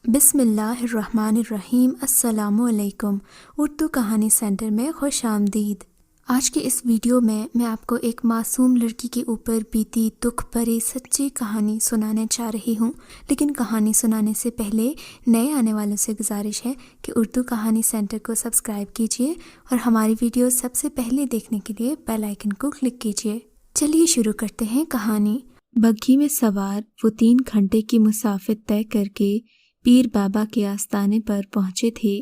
بسم اللہ الرحمن الرحیم۔ السلام علیکم۔ اردو کہانی سینٹر میں خوش آمدید۔ آج کی اس ویڈیو میں آپ کو ایک معصوم لڑکی کے اوپر بیتی دکھ بھری سچی کہانی سنانے چاہ رہی ہوں، لیکن کہانی سنانے سے پہلے نئے آنے والوں سے گزارش ہے کہ اردو کہانی سینٹر کو سبسکرائب کیجیے اور ہماری ویڈیو سب سے پہلے دیکھنے کے لیے بیل آئیکن کو کلک کیجیے۔ چلیے شروع کرتے ہیں کہانی۔ بگھی میں سوار وہ 3 گھنٹے کی مسافت طے کر کے پیر بابا کے آستانے پر پہنچے تھے۔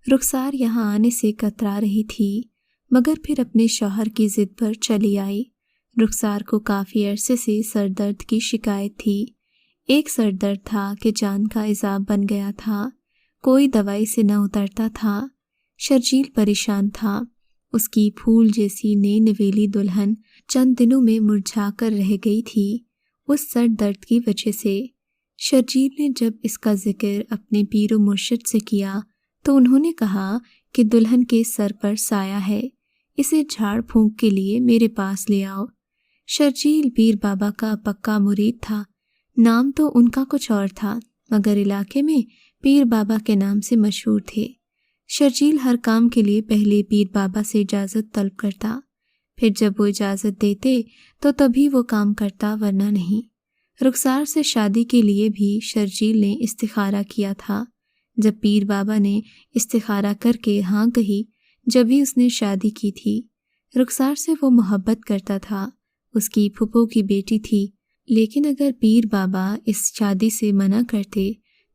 رخسار یہاں آنے سے کترا رہی تھی، مگر پھر اپنے شوہر کی ضد پر چلی آئی۔ رخسار کو کافی عرصے سے سر درد کی شکایت تھی۔ ایک سر درد تھا کہ جان کا عذاب بن گیا تھا، کوئی دوائی سے نہ اترتا تھا۔ شرجیل پریشان تھا۔ اس کی پھول جیسی نئی نویلی دلہن چند دنوں میں مرجھا کر رہ گئی تھی اس سر درد کی وجہ سے۔ شرجیل نے جب اس کا ذکر اپنے پیر و مرشد سے کیا تو انہوں نے کہا کہ دلہن کے سر پر سایہ ہے، اسے جھاڑ پھونک کے لیے میرے پاس لے آؤ۔ شرجیل پیر بابا کا پکا مرید تھا۔ نام تو ان کا کچھ اور تھا، مگر علاقے میں پیر بابا کے نام سے مشہور تھے۔ شرجیل ہر کام کے لیے پہلے پیر بابا سے اجازت طلب کرتا، پھر جب وہ اجازت دیتے تو تبھی وہ کام کرتا، ورنہ نہیں۔ رخسار سے شادی کے لیے بھی شرجیل نے استخارہ کیا تھا۔ جب پیر بابا نے استخارہ کر کے ہاں کہی، جبھی اس نے شادی کی تھی۔ رخسار سے وہ محبت کرتا تھا، اس کی پھپھو کی بیٹی تھی، لیکن اگر پیر بابا اس شادی سے منع کرتے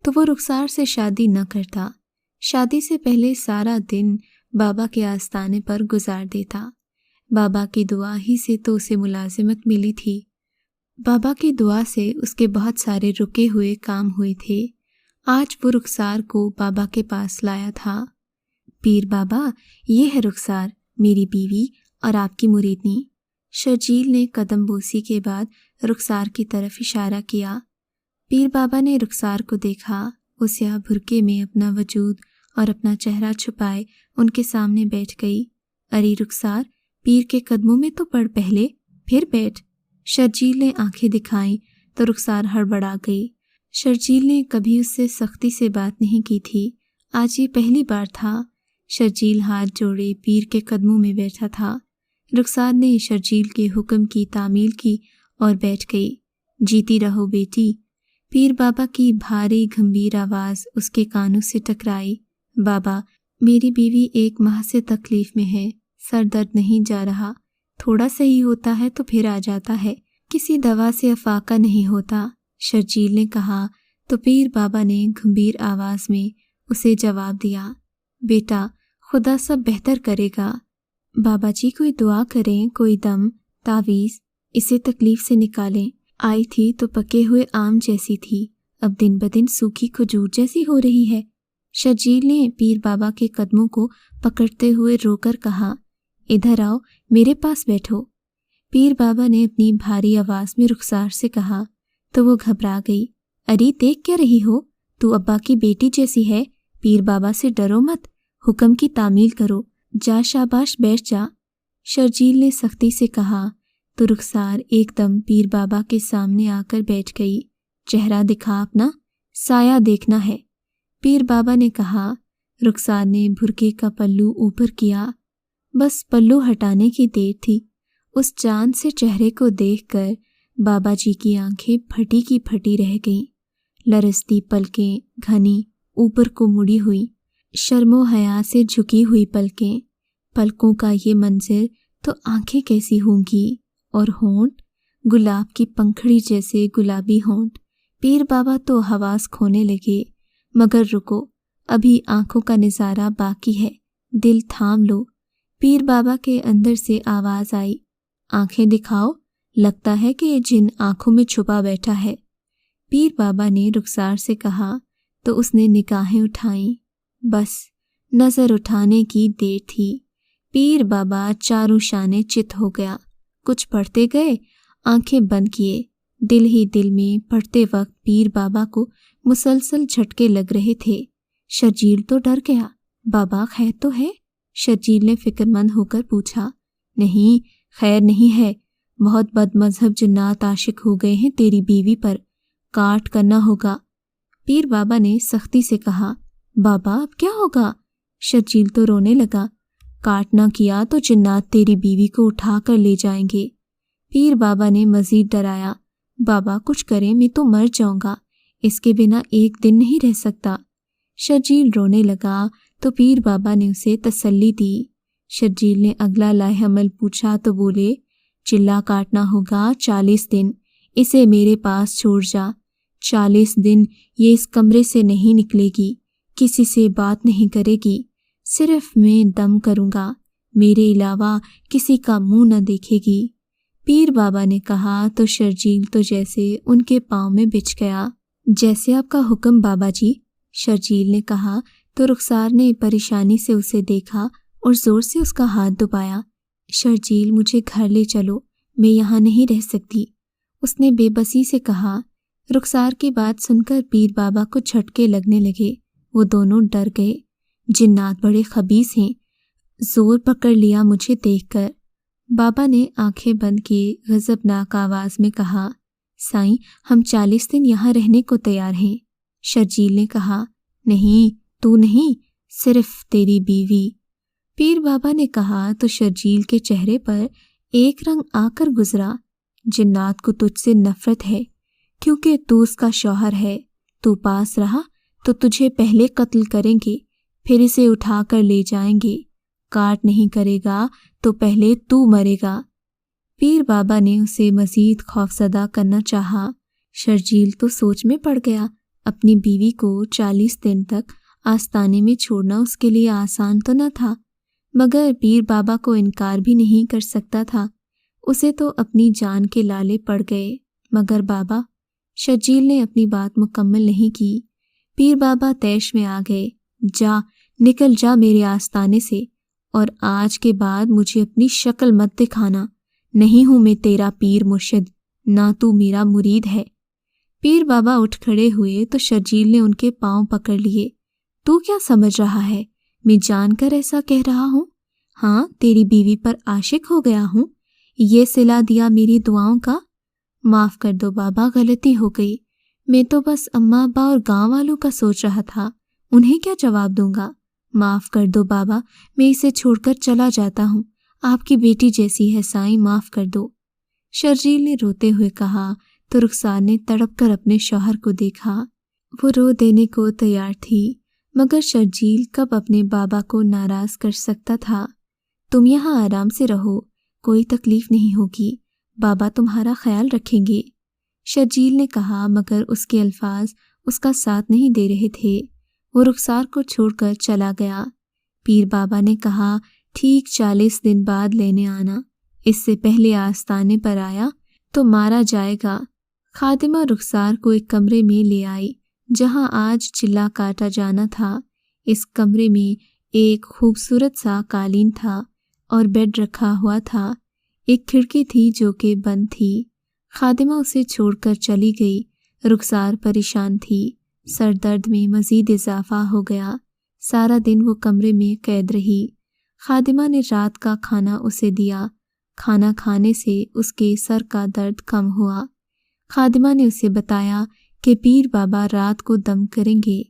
تو وہ رخسار سے شادی نہ کرتا۔ شادی سے پہلے سارا دن بابا کے آستانے پر گزار دیتا۔ بابا کی دعا ہی سے تو اسے ملازمت ملی تھی۔ بابا کی دعا سے اس کے بہت سارے رکے ہوئے کام ہوئے تھے۔ آج وہ رخسار کو بابا کے پاس لایا تھا۔ پیر بابا، یہ ہے رخسار، میری بیوی اور آپ کی مریدنی۔ شرجیل نے قدم بوسی کے بعد رخسار کی طرف اشارہ کیا۔ پیر بابا نے رخسار کو دیکھا۔ وہ سیاہ بھرکے میں اپنا وجود اور اپنا چہرہ چھپائے ان کے سامنے بیٹھ گئی۔ ارے رخسار، پیر کے قدموں میں تو پڑ پہلے، پھر بیٹھ۔ شرجیل نے آنکھیں دکھائیں تو رخسار ہڑبڑا گئی۔ شرجیل نے کبھی اس سے سختی سے بات نہیں کی تھی، آج یہ پہلی بار تھا۔ شرجیل ہاتھ جوڑے پیر کے قدموں میں بیٹھا تھا۔ رخسار نے شرجیل کے حکم کی تعمیل کی اور بیٹھ گئی۔ جیتی رہو بیٹی۔ پیر بابا کی بھاری گھمبیر آواز اس کے کانوں سے ٹکرائی۔ بابا، میری بیوی 1 ماہ سے تکلیف میں ہے، سر درد نہیں جا رہا، تھوڑا صحیح ہوتا ہے تو پھر آ جاتا ہے، کسی دوا سے افاقہ نہیں ہوتا، شرجیل نے کہا تو پیر بابا نے گھمبیر آواز میں اسے جواب دیا، بیٹا خدا سب بہتر کرے گا۔ بابا جی کوئی دعا کریں، کوئی دم، تعویذ، اسے تکلیف سے نکالیں۔ آئی تھی تو پکے ہوئے آم جیسی تھی، اب دن بدن سوکھی کھجور جیسی ہو رہی ہے۔ شرجیل نے پیر بابا کے قدموں کو پکڑتے ہوئے رو کر کہا، ادھر آؤ، میرے پاس بیٹھو۔ پیر بابا نے اپنی بھاری آواز میں رخسار سے کہا تو وہ گھبرا گئی۔ ارے دیکھ کیا رہی ہو، تو ابا کی بیٹی جیسی ہے، پیر بابا سے ڈرو مت، حکم کی تعمیل کرو، جا شاباش بیٹھ جا۔ شرجیل نے سختی سے کہا تو رخسار ایک دم پیر بابا کے سامنے آ کر بیٹھ گئی۔ چہرہ دکھا اپنا، سایہ دیکھنا ہے۔ پیر بابا نے کہا۔ رخسار نے بھرکے کا پلو اوپر کیا، بس پلو ہٹانے کی دیر تھی۔ اس چاند سے چہرے کو دیکھ کر بابا جی کی آنکھیں پھٹی کی پھٹی رہ گئیں، لرزتی پلکیں گھنی اوپر کو مڑی ہوئی، شرم و حیا سے جھکی ہوئی پلکیں۔ پلکوں کا یہ منظر تو آنکھیں کیسی ہوں گی، اور ہونٹ گلاب کی پنکھڑی جیسے گلابی ہونٹ۔ پیر بابا تو حواس کھونے لگے، مگر رکو، ابھی آنکھوں کا نظارہ باقی ہے، دل تھام لو۔ پیر بابا کے اندر سے آواز آئی، آنکھیں دکھاؤ، لگتا ہے کہ جن آنکھوں میں چھپا بیٹھا ہے۔ پیر بابا نے رخسار سے کہا تو اس نے نگاہیں اٹھائیں، بس نظر اٹھانے کی دیر تھی۔ پیر بابا چاروں شانے چت ہو گیا، کچھ پڑھتے گئے، آنکھیں بند کیے۔ دل ہی دل میں پڑھتے وقت پیر بابا کو مسلسل جھٹکے لگ رہے تھے۔ شرجیل تو ڈر گیا۔ بابا خیر تو ہے؟ شرجیل نے فکر مند ہو کر پوچھا۔ نہیں، خیر نہیں ہے، بہت بد مذہب جنات عاشق ہو گئے ہیں تیری بیوی پر، کاٹ کرنا ہوگا۔ پیر بابا نے سختی سے کہا، بابا اب کیا ہوگا؟ شرجیل تو رونے لگا، کاٹ نہ کیا تو جنات تیری بیوی کو اٹھا کر لے جائیں گے۔ پیر بابا نے مزید ڈرایا، بابا کچھ کریں، میں تو مر جاؤں گا، اس کے بنا ایک دن نہیں رہ سکتا۔ شرجیل رونے لگا تو پیر بابا نے اسے تسلی دی۔ شرجیل نے اگلا لائحہ عمل پوچھا تو بولے، چلا کاٹنا ہوگا 40 دن، اسے میرے پاس چھوڑ جا۔ 40 دن یہ اس کمرے سے نہیں نکلے گی، کسی سے بات نہیں کرے گی، صرف میں دم کروں گا، میرے علاوہ کسی کا منہ نہ دیکھے گی۔ پیر بابا نے کہا تو شرجیل تو جیسے ان کے پاؤں میں بچھ گیا۔ جیسے آپ کا حکم بابا جی، شرجیل نے کہا تو رخسار نے پریشانی سے اسے دیکھا اور زور سے اس کا ہاتھ دبایا۔ شرجیل مجھے گھر لے چلو، میں یہاں نہیں رہ سکتی، اس نے بے بسی سے کہا۔ رخسار کی بات سن کر پیر بابا کو جھٹکے لگنے لگے، وہ دونوں ڈر گئے۔ جنات بڑے خبیث ہیں، زور پکڑ لیا مجھے دیکھ کر۔ بابا نے آنکھیں بند کیے غضبناک آواز میں کہا، سائیں ہم 40 دن یہاں رہنے کو تیار ہیں۔ شرجیل نے کہا، نہیں تو نہیں، صرف تیری بیوی۔ پیر بابا نے کہا تو شرجیل کے چہرے پر ایک رنگ آ کر گزرا، جنات کو تجھ سے نفرت ہے کیونکہ تو اس کا شوہر ہے، تو پاس رہا تو تجھے پہلے قتل کریں گے، پھر اسے اٹھا کر لے جائیں گے، کاٹ نہیں کرے گا تو پہلے تو مرے گا۔ پیر بابا نے اسے مزید خوفزدہ کرنا چاہا۔ شرجیل تو سوچ میں پڑ گیا، اپنی بیوی کو 40 دن تک آستانے میں چھوڑنا اس کے لیے آسان تو نہ تھا، مگر پیر بابا کو انکار بھی نہیں کر سکتا تھا، اسے تو اپنی جان کے لالے پڑ گئے۔ مگر بابا، شرجیل نے اپنی بات مکمل نہیں کی۔ پیر بابا طیش میں آ گئے، جا نکل جا میرے آستانے سے، اور آج کے بعد مجھے اپنی شکل مت دکھانا، نہیں ہوں میں تیرا پیر مرشد، نہ تو میرا مرید ہے۔ پیر بابا اٹھ کھڑے ہوئے تو شرجیل نے ان کے پاؤں پکڑ لیے، تو کیا سمجھ رہا ہے میں جان کر ایسا کہہ رہا ہوں؟ ہاں تیری بیوی پر عاشق ہو گیا ہوں، یہ صلہ دیا میری دعاؤں کا۔ معاف کر دو بابا، غلطی ہو گئی، میں تو بس اماں ابا اور گاؤں والوں کا سوچ رہا تھا، انہیں کیا جواب دوں گا۔ معاف کر دو بابا، میں اسے چھوڑ کر چلا جاتا ہوں، آپ کی بیٹی جیسی ہے سائیں، معاف کر دو۔ شرجیل نے روتے ہوئے کہا تو رخسار نے تڑپ کر اپنے شوہر کو دیکھا، وہ رو دینے کو تیار تھی، مگر شرجیل کب اپنے بابا کو ناراض کر سکتا تھا۔ تم یہاں آرام سے رہو، کوئی تکلیف نہیں ہوگی، بابا تمہارا خیال رکھیں گے، شرجیل نے کہا، مگر اس کے الفاظ اس کا ساتھ نہیں دے رہے تھے۔ وہ رخسار کو چھوڑ کر چلا گیا۔ پیر بابا نے کہا، ٹھیک 40 دن بعد لینے آنا، اس سے پہلے آستانے پر آیا تو مارا جائے گا۔ خادمہ رخسار کو ایک کمرے میں لے آئی جہاں آج چلا کاٹا جانا تھا۔ اس کمرے میں ایک خوبصورت سا قالین تھا اور بیڈ رکھا ہوا تھا، ایک کھڑکی تھی جو کہ بند تھی۔ خادمہ اسے چھوڑ کر چلی گئی۔ رخسار پریشان تھی، سر درد میں مزید اضافہ ہو گیا۔ سارا دن وہ کمرے میں قید رہی۔ خادمہ نے رات کا کھانا اسے دیا، کھانا کھانے سے اس کے سر کا درد کم ہوا۔ خادمہ نے اسے بتایا کہ پیر بابا رات کو دم کریں گے۔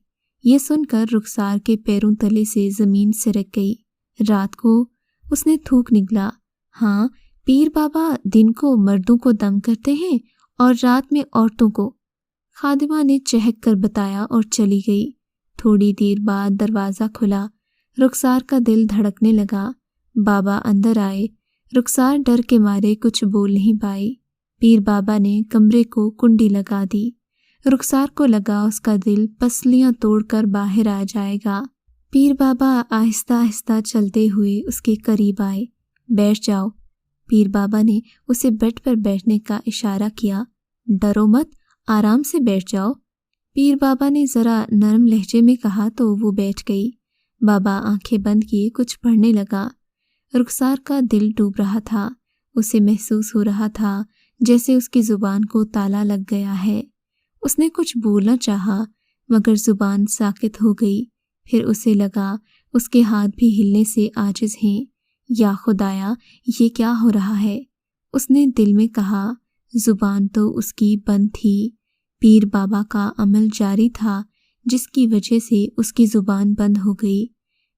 یہ سن کر رخسار کے پیروں تلے سے زمین سرک گئی۔ رات کو اس نے تھوک نگلا، ہاں پیر بابا دن کو مردوں کو دم کرتے ہیں اور رات میں عورتوں کو۔ خادمہ نے چہک کر بتایا اور چلی گئی۔ تھوڑی دیر بعد دروازہ کھلا، رخسار کا دل دھڑکنے لگا۔ بابا اندر آئے، رخسار ڈر کے مارے کچھ بول نہیں پائی۔ پیر بابا نے کمرے کو کنڈی لگا دی۔ رخسار کو لگا اس کا دل پسلیاں توڑ کر باہر آ جائے گا۔ پیر بابا آہستہ آہستہ چلتے ہوئے اس کے قریب آئے۔ بیٹھ جاؤ۔ پیر بابا نے اسے بیڈ پر بیٹھنے کا اشارہ کیا۔ ڈرو مت، آرام سے بیٹھ جاؤ۔ پیر بابا نے ذرا نرم لہجے میں کہا تو وہ بیٹھ گئی۔ بابا آنکھیں بند کیے کچھ پڑھنے لگا۔ رخسار کا دل ڈوب رہا تھا، اسے محسوس ہو رہا تھا جیسے اس کی زبان کو تالا لگ گیا ہے۔ اس نے کچھ بولنا چاہا مگر زبان ساکت ہو گئی۔ پھر اسے لگا اس کے ہاتھ بھی ہلنے سے عاجز ہیں۔ یا خدایا، یہ کیا ہو رہا ہے؟ اس نے دل میں کہا۔ زبان تو اس کی بند تھی۔ پیر بابا کا عمل جاری تھا، جس کی وجہ سے اس کی زبان بند ہو گئی،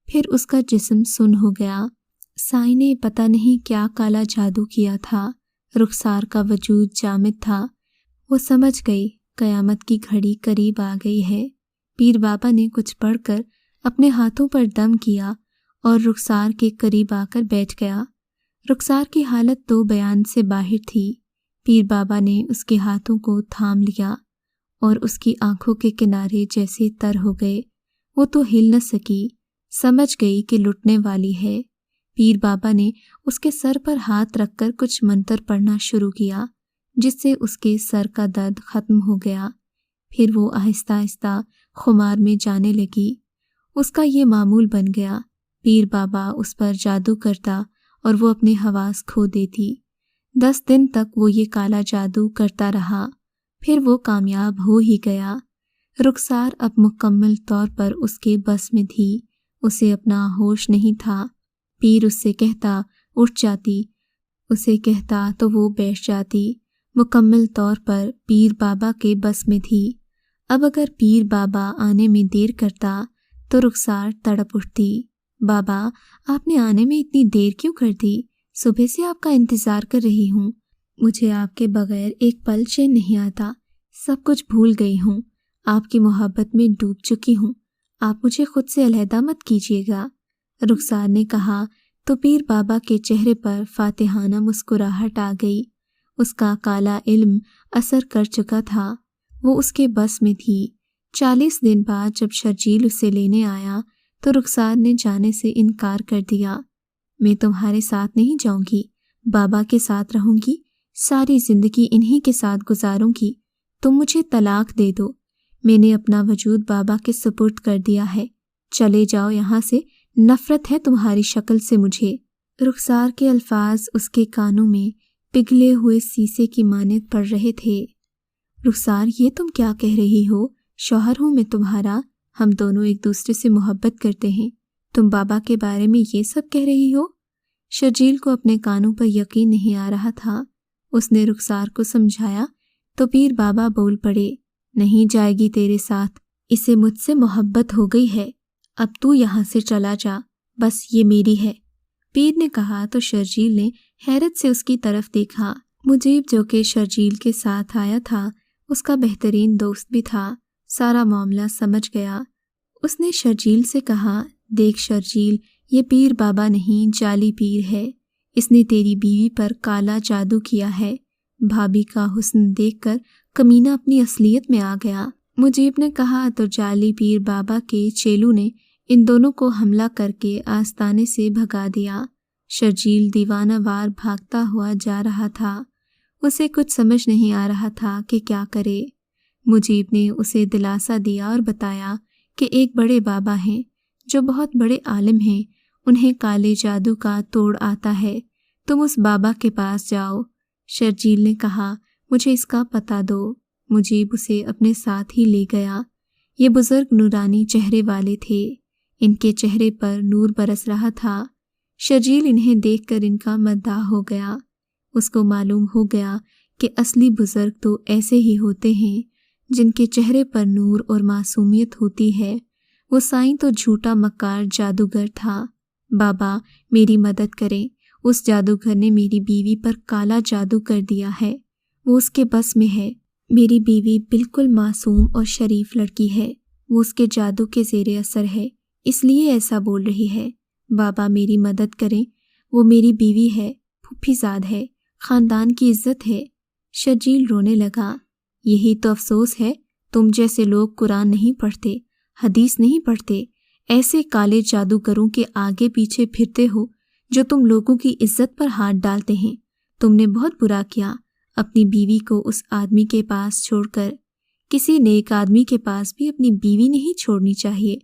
پھر اس کا جسم سن ہو گیا۔ سائیں نے پتہ نہیں کیا کالا جادو کیا تھا، رخسار کا وجود جامد تھا۔ وہ سمجھ گئی قیامت کی گھڑی قریب آ گئی ہے۔ پیر بابا نے کچھ پڑھ کر اپنے ہاتھوں پر دم کیا اور رخسار کے قریب آ کر بیٹھ گیا۔ رخسار کی حالت تو بیان سے باہر تھی۔ پیر بابا نے اس کے ہاتھوں کو تھام لیا اور اس کی آنکھوں کے کنارے جیسے تر ہو گئے۔ وہ تو ہل نہ سکی، سمجھ گئی کہ لٹنے والی ہے۔ پیر بابا نے اس کے سر پر ہاتھ رکھ کر کچھ منتر پڑھنا شروع کیا، جس سے اس کے سر کا درد ختم ہو گیا۔ پھر وہ آہستہ آہستہ خمار میں جانے لگی۔ اس کا یہ معمول بن گیا، پیر بابا اس پر جادو کرتا اور وہ اپنے حواس کھو دیتی۔ 10 دن تک وہ یہ کالا جادو کرتا رہا، پھر وہ کامیاب ہو ہی گیا۔ رخسار اب مکمل طور پر اس کے بس میں تھی، اسے اپنا ہوش نہیں تھا۔ پیر اس سے کہتا اٹھ جاتی، اسے کہتا تو وہ بیٹھ جاتی، مکمل طور پر پیر بابا کے بس میں تھی۔ اب اگر پیر بابا آنے میں دیر کرتا تو رخسار تڑپ اٹھتی۔ بابا، آپ نے آنے میں اتنی دیر کیوں کر دی؟ صبح سے آپ کا انتظار کر رہی ہوں، مجھے آپ کے بغیر ایک پل چین نہیں آتا، سب کچھ بھول گئی ہوں، آپ کی محبت میں ڈوب چکی ہوں، آپ مجھے خود سے علیحدہ مت کیجیے گا۔ رخسار نے کہا تو پیر بابا کے چہرے پر فاتحانہ مسکراہٹ آ گئی۔ اس کا کالا علم اثر کر چکا تھا، وہ اس کے بس میں تھی۔ 40 دن بعد جب شرجیل اسے لینے آیا تو رخسار نے جانے سے انکار کر دیا۔ میں تمہارے ساتھ نہیں جاؤں گی، بابا کے ساتھ رہوں گی، ساری زندگی انہی کے ساتھ گزاروں گی، تم مجھے طلاق دے دو، میں نے اپنا وجود بابا کے سپرد کر دیا ہے، چلے جاؤ یہاں سے، نفرت ہے تمہاری شکل سے مجھے۔ رخسار کے الفاظ اس کے کانوں میں پگھلے ہوئے سیسے کی مانند پڑ رہے تھے۔ رخسار، یہ تم کیا کہہ رہی ہو؟ شوہر ہوں میں تمہارا، ہم دونوں ایک دوسرے سے محبت کرتے ہیں، تم بابا کے بارے میں یہ سب کہہ رہی ہو؟ شرجیل کو اپنے کانوں پر یقین نہیں آ رہا تھا۔ اس نے رخسار کو سمجھایا تو پیر بابا بول پڑے، نہیں جائے گی تیرے ساتھ، اسے مجھ سے محبت ہو گئی ہے، اب تو یہاں سے چلا جا، بس یہ میری ہے۔ پیر نے کہا تو شرجیل نے حیرت سے اس کی طرف دیکھا۔ مجیب جو کہ شرجیل کے ساتھ آیا تھا، اس کا بہترین دوست بھی تھا، سارا معاملہ سمجھ گیا۔ اس نے شرجیل سے کہا، دیکھ شرجیل، یہ پیر بابا نہیں، جعلی پیر ہے، اس نے تیری بیوی پر کالا جادو کیا ہے۔ بھابھی کا حسن دیکھ کر کمینہ اپنی اصلیت میں آ گیا۔ مجیب نے کہا تو جعلی پیر بابا کے چیلوں نے ان دونوں کو حملہ کر کے آستانے سے بھگا دیا۔ شرجیل دیوانہ وار بھاگتا ہوا جا رہا تھا، اسے کچھ سمجھ نہیں آ رہا تھا کہ کیا کرے۔ مجیب نے اسے دلاسا دیا اور بتایا کہ ایک بڑے بابا ہیں جو بہت بڑے عالم ہیں، انہیں کالے جادو کا توڑ آتا ہے، تم اس بابا کے پاس جاؤ۔ شرجیل نے کہا، مجھے اس کا پتہ دو۔ مجیب اسے اپنے ساتھ ہی لے گیا۔ یہ بزرگ نورانی چہرے والے تھے، ان کے چہرے پر نور برس رہا تھا۔ شرجیل انہیں دیکھ کر ان کا مداح ہو گیا۔ اس کو معلوم ہو گیا کہ اصلی بزرگ تو ایسے ہی ہوتے ہیں جن کے چہرے پر نور اور معصومیت ہوتی ہے۔ وہ سائیں تو جھوٹا مکار جادوگر تھا۔ بابا میری مدد کریں، اس جادوگر نے میری بیوی پر کالا جادو کر دیا ہے، وہ اس کے بس میں ہے۔ میری بیوی بالکل معصوم اور شریف لڑکی ہے، وہ اس کے جادو کے زیر اثر ہے، اس لیے ایسا بول رہی ہے۔ بابا میری مدد کریں، وہ میری بیوی ہے، پھوپھی زاد ہے، خاندان کی عزت ہے۔ شرجیل رونے لگا۔ یہی تو افسوس ہے، تم جیسے لوگ قرآن نہیں پڑھتے، حدیث نہیں پڑھتے، ایسے کالے جادوگروں کے آگے پیچھے پھرتے ہو جو تم لوگوں کی عزت پر ہاتھ ڈالتے ہیں۔ تم نے بہت برا کیا اپنی بیوی کو اس آدمی کے پاس چھوڑ کر۔ کسی نیک آدمی کے پاس بھی اپنی بیوی نہیں چھوڑنی چاہیے،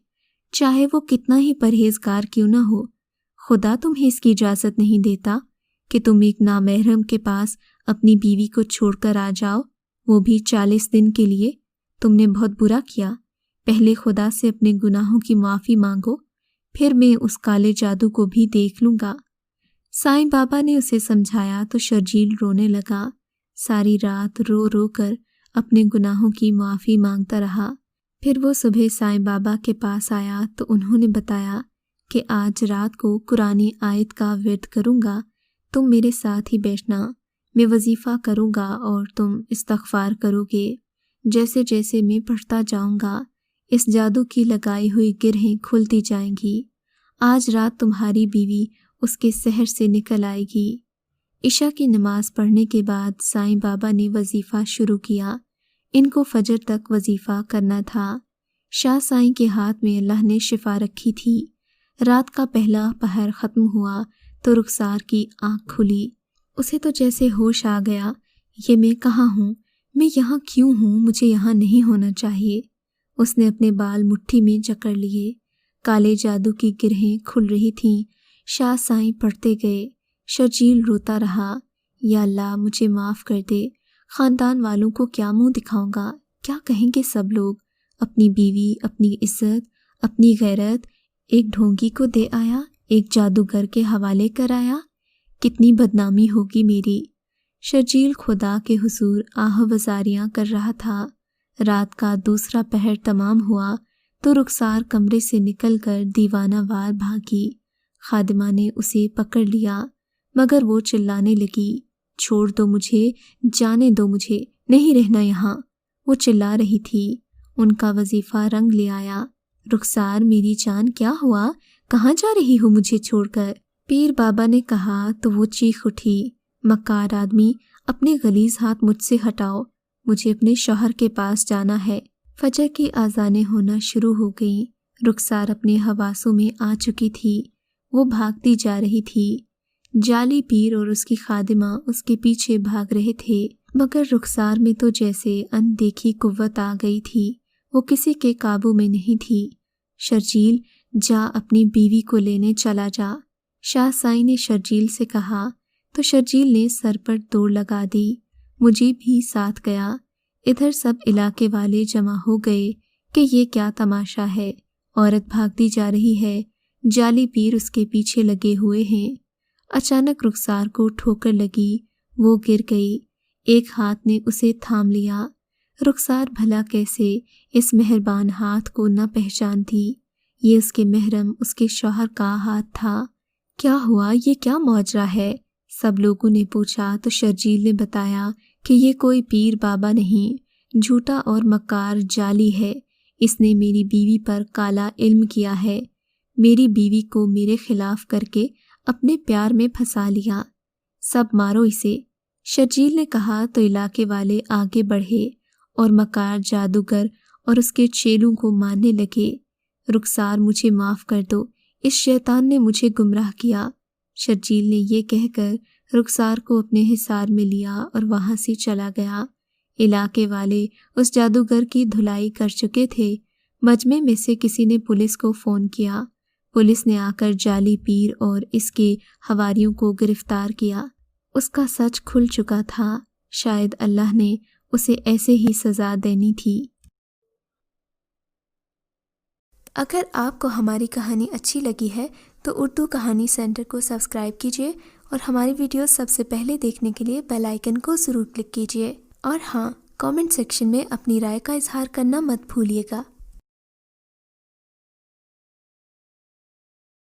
چاہے وہ کتنا ہی پرہیزگار کیوں نہ ہو۔ خدا تمہیں اس کی اجازت نہیں دیتا کہ تم ایک نامحرم کے پاس اپنی بیوی کو چھوڑ کر آ جاؤ، وہ بھی 40 دن کے لیے۔ تم نے بہت برا کیا، پہلے خدا سے اپنے گناہوں کی معافی مانگو، پھر میں اس کالے جادو کو بھی دیکھ لوں گا۔ سائیں بابا نے اسے سمجھایا تو شرجیل رونے لگا۔ ساری رات رو رو کر اپنے گناہوں کی معافی مانگتا رہا۔ پھر وہ صبح سائیں بابا کے پاس آیا تو انہوں نے بتایا کہ آج رات کو قرآنی آیت کا ورد کروں گا، تم میرے ساتھ ہی بیٹھنا، میں وظیفہ کروں گا اور تم استغفار کرو گے۔ جیسے جیسے میں پڑھتا جاؤں گا اس جادو کی لگائی ہوئی گرہیں کھلتی جائیں گی۔ آج رات تمہاری بیوی اس کے سحر سے نکل آئے گی۔ عشاء کی نماز پڑھنے کے بعد سائیں بابا نے وظیفہ شروع کیا۔ ان کو فجر تک وظیفہ کرنا تھا۔ شاہ سائیں کے ہاتھ میں اللہ نے شفا رکھی تھی۔ رات کا پہلا پہر ختم ہوا تو رخسار کی آنکھ کھلی۔ اسے تو جیسے ہوش آ گیا، یہ میں کہاں ہوں؟ میں یہاں کیوں ہوں؟ مجھے یہاں نہیں ہونا چاہیے۔ اس نے اپنے بال مٹھی میں جکڑ لیے۔ کالے جادو کی گرہیں کھل رہی تھیں۔ شاہ سائیں پڑھتے گئے۔ شرجیل روتا رہا، یا اللہ مجھے معاف کر دے، خاندان والوں کو کیا منہ دکھاؤں گا؟ کیا کہیں گے سب لوگ؟ اپنی بیوی، اپنی عزت، اپنی غیرت ایک ڈھونگی کو دے آیا، ایک جادوگر کے حوالے کر آیا۔ کتنی بدنامی ہوگی میری۔ شرجیل خدا کے حضور آہ وزاریاں کر رہا تھا۔ رات کا دوسرا پہر تمام ہوا تو رخسار کمرے سے نکل کر دیوانہ وار بھاگی۔ خادمہ نے اسے پکڑ لیا مگر وہ چلانے لگی، چھوڑ دو مجھے، جانے دو مجھے، نہیں رہنا یہاں۔ وہ چلا رہی تھی۔ ان کا وظیفہ رنگ لے آیا۔ رخسار میری جان کیا ہوا؟ کہاں جا رہی ہو مجھے چھوڑ کر؟ پیر بابا نے کہا تو وہ چیخ اٹھی، مکار آدمی، اپنے غلیظ ہاتھ مجھ سے ہٹاؤ، مجھے اپنے شوہر کے پاس جانا ہے۔ فجر کی آذانیں ہونا شروع ہو گئیں۔ رخسار اپنے حواسوں میں آ چکی تھی۔ وہ بھاگتی جا رہی تھی۔ جعلی پیر اور اس کی خادمہ اس کے پیچھے بھاگ رہے تھے مگر رخسار میں تو جیسے اندیکھی قوت آ گئی تھی، وہ کسی کے قابو میں نہیں تھی۔ شرجیل جا اپنی بیوی کو لینے چلا جا، شاہ سائیں نے شرجیل سے کہا تو شرجیل نے سر پر دوڑ لگا دی۔ مجھے بھی ساتھ گیا۔ ادھر سب علاقے والے جمع ہو گئے کہ یہ کیا تماشا ہے، عورت بھاگتی جا رہی ہے، جعلی پیر اس کے پیچھے لگے ہوئے ہیں۔ اچانک رخسار کو ٹھوکر لگی، وہ گر گئی۔ ایک ہاتھ نے اسے تھام لیا۔ رخسار بھلا کیسے اس مہربان ہاتھ کو نہ پہچانتی؟ یہ اس کے محرم، اس کے شوہر کا ہاتھ تھا۔ کیا ہوا؟ یہ کیا ماجرا ہے؟ سب لوگوں نے پوچھا تو شرجیل نے بتایا کہ یہ کوئی پیر بابا نہیں، جھوٹا اور مکار جعلی ہے۔ اس نے میری بیوی پر کالا علم کیا ہے، میری بیوی کو میرے خلاف کر کے اپنے پیار میں پھنسا لیا۔ سب مارو اسے، شرجیل نے کہا تو علاقے والے آگے بڑھے اور مکار جادوگر اور اس کے چیلوں کو مارنے لگے۔ رخسار مجھے معاف کر دو، اس شیطان نے مجھے گمراہ کیا۔ شرجیل نے یہ کہہ کر رخسار کو اپنے حصار میں لیا اور وہاں سے چلا گیا۔ علاقے والے اس جادوگر کی دھلائی کر چکے تھے۔ مجمع میں سے کسی نے پولیس کو فون کیا۔ پولیس نے آ کر جعلی پیر اور اس کے حواریوں کو گرفتار کیا۔ اس کا سچ کھل چکا تھا، شاید اللہ نے اسے ایسے ہی سزا دینی تھی۔ اگر آپ کو ہماری کہانی اچھی لگی ہے تو اردو کہانی سینٹر کو سبسکرائب کیجیے اور ہماری ویڈیوز سب سے پہلے دیکھنے کے لیے بیل آئیکن کو ضرور کلک کیجیے۔ اور ہاں، کامنٹ سیکشن میں اپنی رائے کا اظہار کرنا مت بھولیے گا۔